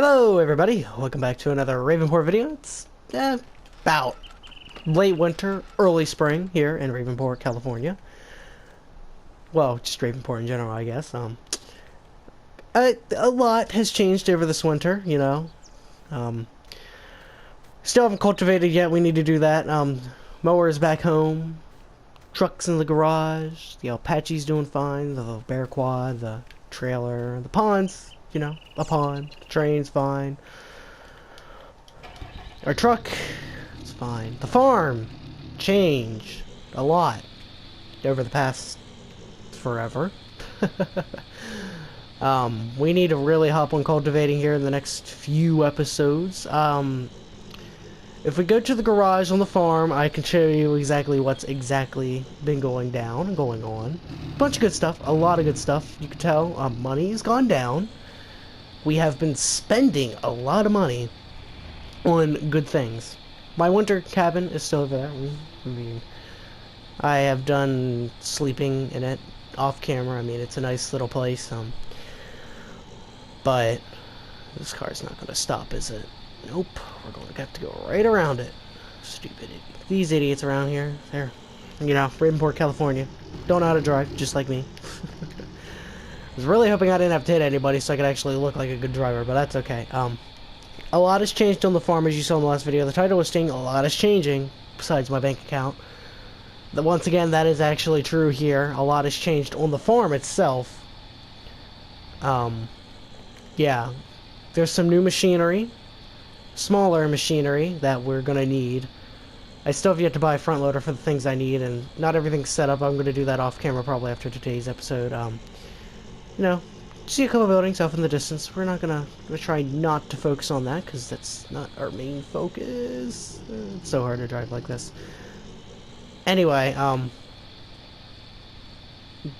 Hello everybody, welcome back to another Ravenport video. It's about late winter, early spring here in Ravenport, California. Well, just Ravenport in general, I guess. A lot has changed over this winter, you know. Still haven't cultivated yet, we need to do that. Mowers back home, trucks in the garage, the Apache's doing fine, the Bear Quad, the trailer, the ponds. You know, a pond, the train's fine. Our truck, it's fine. The farm, changed a lot over the past forever. We need to really hop on cultivating here in the next few episodes. If we go to the garage on the farm, I can show you exactly what's been going down and going on. Bunch of good stuff, a lot of good stuff. You can tell money has gone down. We have been spending a lot of money on good things. My winter cabin is still there. I mean, I have done sleeping in it off camera. I mean, it's a nice little place. But this car's not going to stop, is it? Nope. We're going to have to go right around it. Stupid idiot. These idiots around here, they're, you know, Ravenport, California. Don't know how to drive, just like me. I was really hoping I didn't have to hit anybody so I could actually look like a good driver, but that's okay. A lot has changed on the farm, as you saw in the last video. The title was saying a lot is changing, besides my bank account. Once again, that is actually true here. A lot has changed on the farm itself. Yeah. There's some new machinery. Smaller machinery that we're going to need. I still have yet to buy a front loader for the things I need, and not everything's set up. I'm going to do that off camera probably after today's episode. You know, see a couple buildings off in the distance. We're gonna try not to focus on that because that's not our main focus. It's so hard to drive like this. Anyway,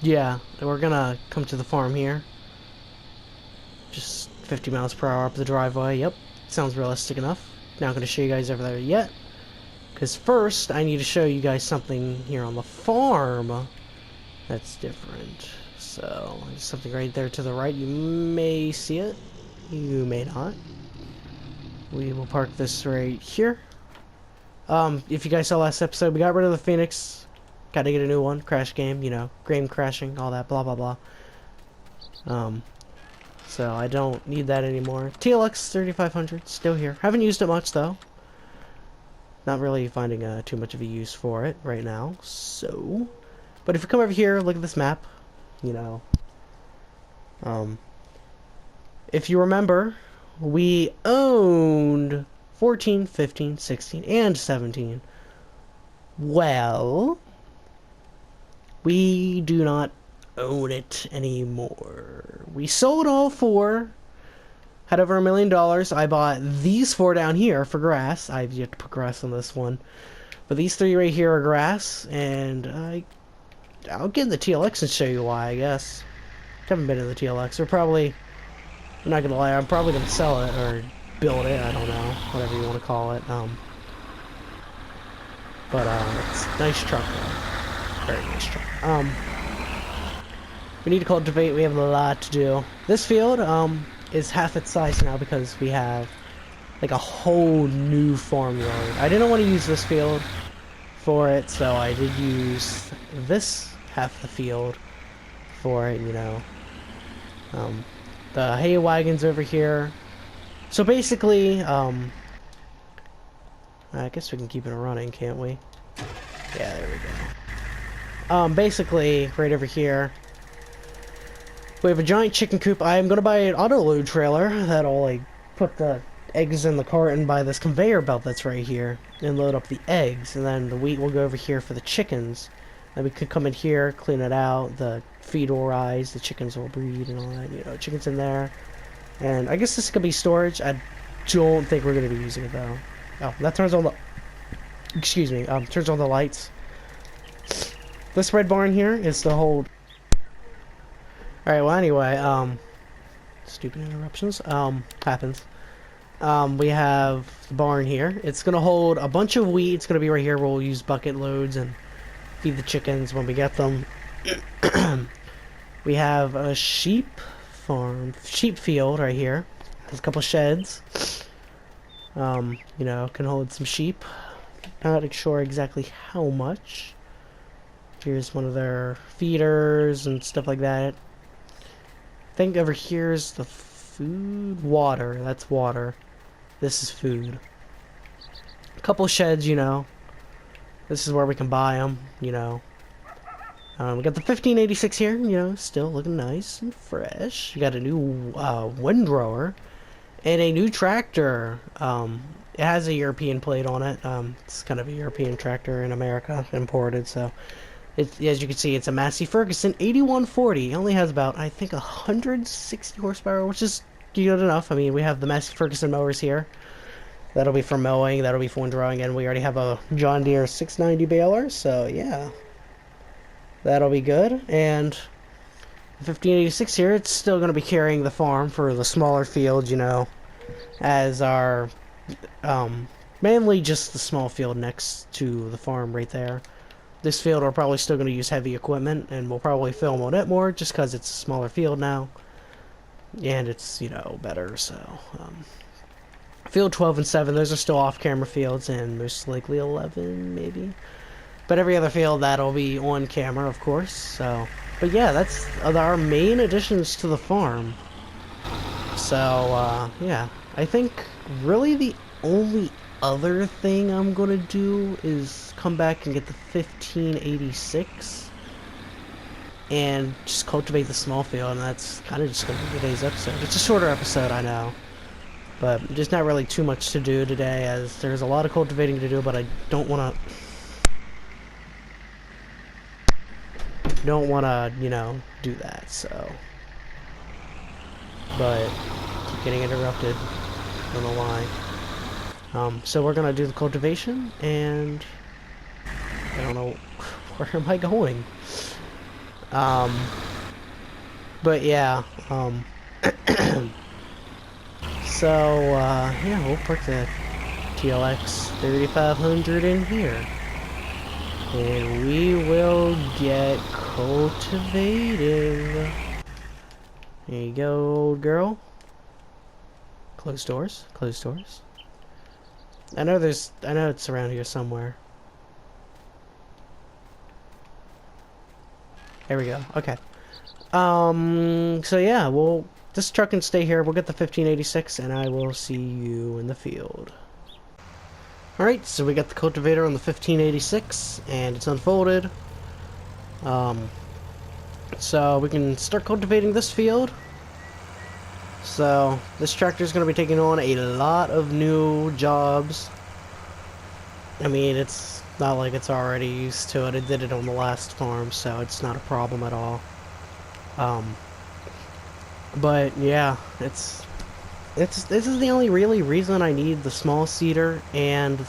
yeah, we're gonna come to the farm here. Just 50 miles per hour up the driveway. Yep, sounds realistic enough. Not gonna show you guys over there yet, because first I need to show you guys something here on the farm that's different. So, there's something right there to the right. You may see it. You may not. We will park this right here. If you guys saw last episode, we got rid of the Phoenix. Got to get a new one. Crash game, you know. Game crashing, all that, blah, blah, blah. So, I don't need that anymore. TLX 3500, still here. Haven't used it much, though. Not really finding too much of a use for it right now. So, but if you come over here, look at this map. You know, if you remember, we owned 14, 15, 16, and 17. Well, we do not own it anymore. We sold all four, had over $1 million. I bought these four down here for grass. I've yet to put grass on this one, but these three right here are grass, and I'll get in the TLX and show you why, I guess. Haven't been in the TLX. They're probably, I'm not gonna lie, I'm probably gonna sell it or build it, I don't know, whatever you want to call it. But it's a nice truck though. Very nice truck. We need to cultivate, we have a lot to do. This field, is half its size now because we have like a whole new farmyard. I didn't want to use this field for it, so I did use this half the field for it, you know. The hay wagon's over here. So basically, I guess we can keep it running, can't we? Yeah, there we go. Basically, right over here, we have a giant chicken coop. I am going to buy an auto load trailer that'll, like, put the eggs in the cart and buy this conveyor belt that's right here and load up the eggs, and then the wheat will go over here for the chickens. Then we could come in here, clean it out, the feed will rise, the chickens will breed and all that, you know, chickens in there. And I guess this could be storage. I don't think we're going to be using it though. Oh, that turns on the, excuse me, turns on the lights. This red barn here is to hold. Alright, well anyway, stupid interruptions, happens. We have the barn here. It's going to hold a bunch of wheat. It's going to be right here. We'll use bucket loads and feed the chickens when we get them. We have a sheep field right here. There's a couple sheds. You know, can hold some sheep. Not sure exactly how much. Here's one of their feeders and stuff like that. I think over here's the food. Water. That's water. This is food. A couple sheds, you know. This is where we can buy them, you know. We got the 1586 here, you know, still looking nice and fresh. You got a new windrower and a new tractor. It has a European plate on it. It's kind of a European tractor in America, imported. So, as you can see, it's a Massey Ferguson 8140. It only has about, I think, 160 horsepower, which is good enough. I mean, we have the Massey Ferguson mowers here. That'll be for mowing. That'll be for windrowing, and we already have a John Deere 690 baler. So yeah. That'll be good, and 1586 here, it's still going to be carrying the farm for the smaller fields, you know, as our, mainly just the small field next to the farm right there. This field we're probably still going to use heavy equipment, and we'll probably film on it more, just because it's a smaller field now, and it's, you know, better, so, field 12 and 7, those are still off-camera fields, and most likely 11, maybe. But every other field, that'll be on camera, of course, so... But yeah, that's our main additions to the farm. So, yeah. I think, really the only other thing I'm gonna do is come back and get the 1586. And just cultivate the small field, and that's kind of just gonna be today's episode. It's a shorter episode, I know. But there's not really too much to do today, as there's a lot of cultivating to do, but I don't want to... you know, do that, so. But keep getting interrupted. Don't know why. So we're gonna do the cultivation, and I don't know where am I going. But yeah. So yeah, we'll put the TLX 3500 in here. And we will get cultivating. There you go, old girl. Close doors. Close doors. I know it's around here somewhere. There we go. Okay. So yeah, this truck can stay here. We'll get the 1586, and I will see you in the field. Alright, so we got the cultivator on the 1586, and it's unfolded. So we can start cultivating this field. So this tractor is going to be taking on a lot of new jobs. I mean, it's not like it's already used to it. It did it on the last farm, so it's not a problem at all. But yeah, this is the only really reason I need the small seeder and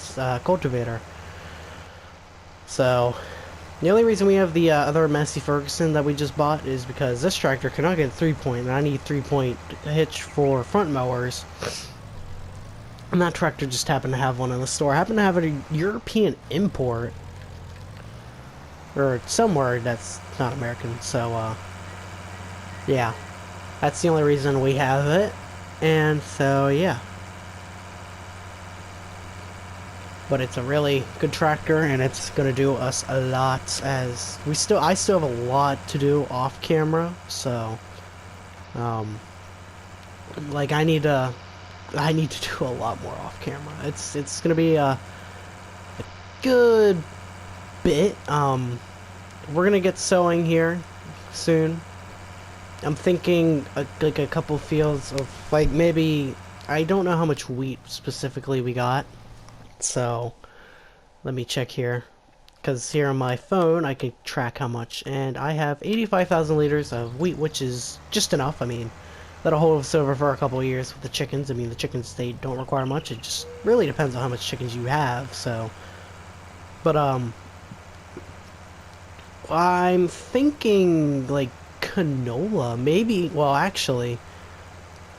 cultivator. So the only reason we have the other Massey Ferguson that we just bought is because this tractor cannot get 3-point, and I need 3-point hitch for front mowers. And that tractor just happened to have one in the store. I happen to have a European import, or somewhere that's not American. So yeah, that's the only reason we have it. And so, yeah. But it's a really good tractor, and it's gonna do us a lot, as I still have a lot to do off camera, so like I need to do a lot more off camera. It's gonna be a good bit. We're gonna get sowing here soon. I'm thinking like a couple fields of, like, maybe, I don't know how much wheat specifically we got, so let me check here, because here on my phone I can track how much, and I have 85,000 liters of wheat, which is just enough. I mean, that'll hold us over for a couple of years with the chickens. I mean, the chickens, they don't require much. It just really depends on how much chickens you have, so. But I'm thinking like canola, maybe. Well, actually,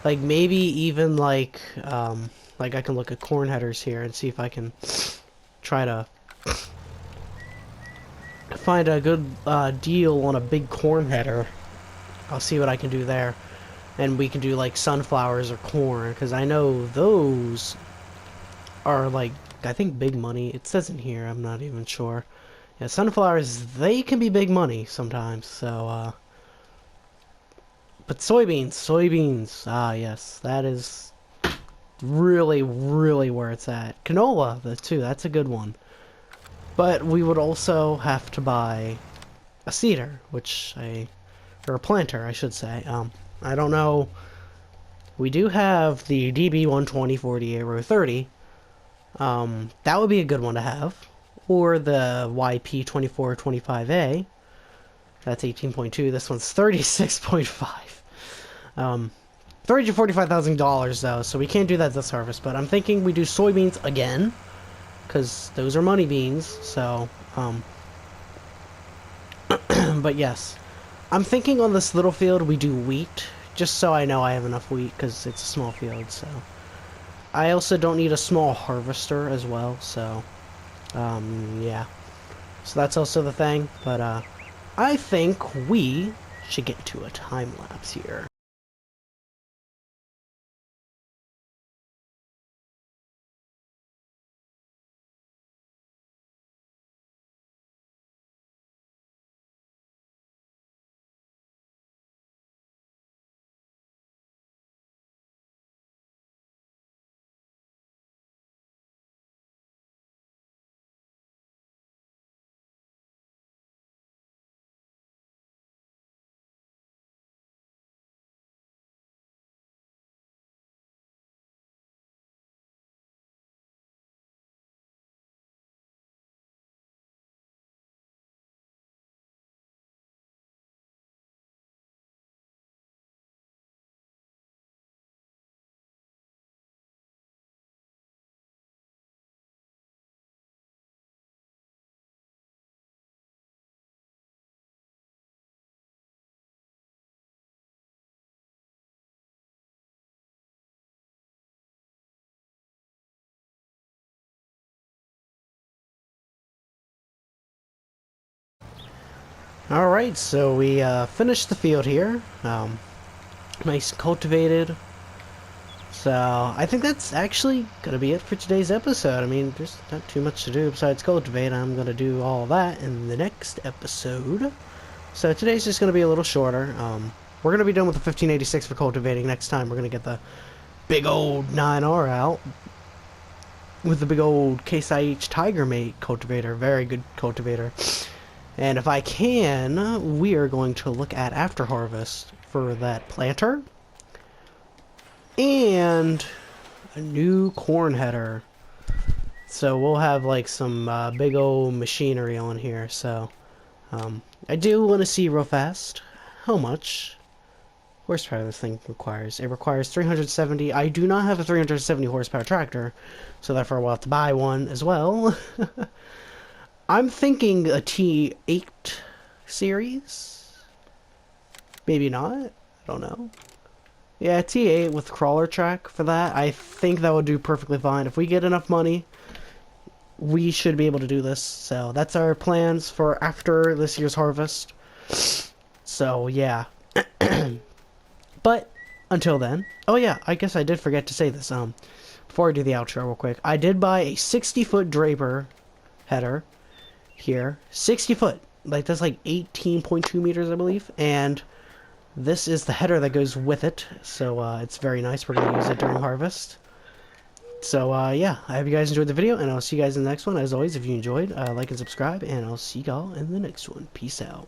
like maybe even like I can look at corn headers here and see if I can try to find a good deal on a big corn header. I'll see what I can do there. and we can do like sunflowers or corn, because I know those are like, I think, big money. It says in here, I'm not even sure. Yeah, sunflowers, they can be big money sometimes, so, but soybeans, ah, yes, that is really, really where it's at. Canola, too, that's a good one. But we would also have to buy a seeder, or a planter, I should say. I don't know. We do have the DB120 row 30. That would be a good one to have. Or the YP2425A. That's 18.2. This one's 36.5. $345,000 though, so we can't do that this harvest. But I'm thinking we do soybeans again, because those are money beans. So, but yes, I'm thinking on this little field we do wheat, just so I know I have enough wheat, because it's a small field. So, I also don't need a small harvester as well. So, yeah. So that's also the thing. But I think we should get to a time lapse here. Alright, so we finished the field here. Nice cultivated. So, I think that's actually going to be it for today's episode. I mean, there's not too much to do besides cultivate. I'm going to do all that in the next episode. So today's just going to be a little shorter. We're going to be done with the 1586 for cultivating. Next time we're going to get the big old 9R out with the big old Case IH Tiger Mate cultivator. Very good cultivator. And if I can, we are going to look at after harvest for that planter and a new corn header. So we'll have like some big old machinery on here. So I do want to see real fast how much horsepower this thing requires. It requires 370. I do not have a 370 horsepower tractor, so therefore we'll have to buy one as well. I'm thinking a T8 series. Maybe not. I don't know. Yeah, T8 with crawler track for that. I think that would do perfectly fine. If we get enough money, we should be able to do this. So that's our plans for after this year's harvest. So yeah. But until then, oh yeah, I guess I did forget to say this. Before I do the outro real quick, I did buy a 60-foot Draper header here. 60 foot. Like, that's like 18.2 meters, I believe. And this is the header that goes with it. So, it's very nice. We're going to use it during harvest. So, yeah. I hope you guys enjoyed the video, and I'll see you guys in the next one. As always, if you enjoyed, like and subscribe, and I'll see y'all in the next one. Peace out.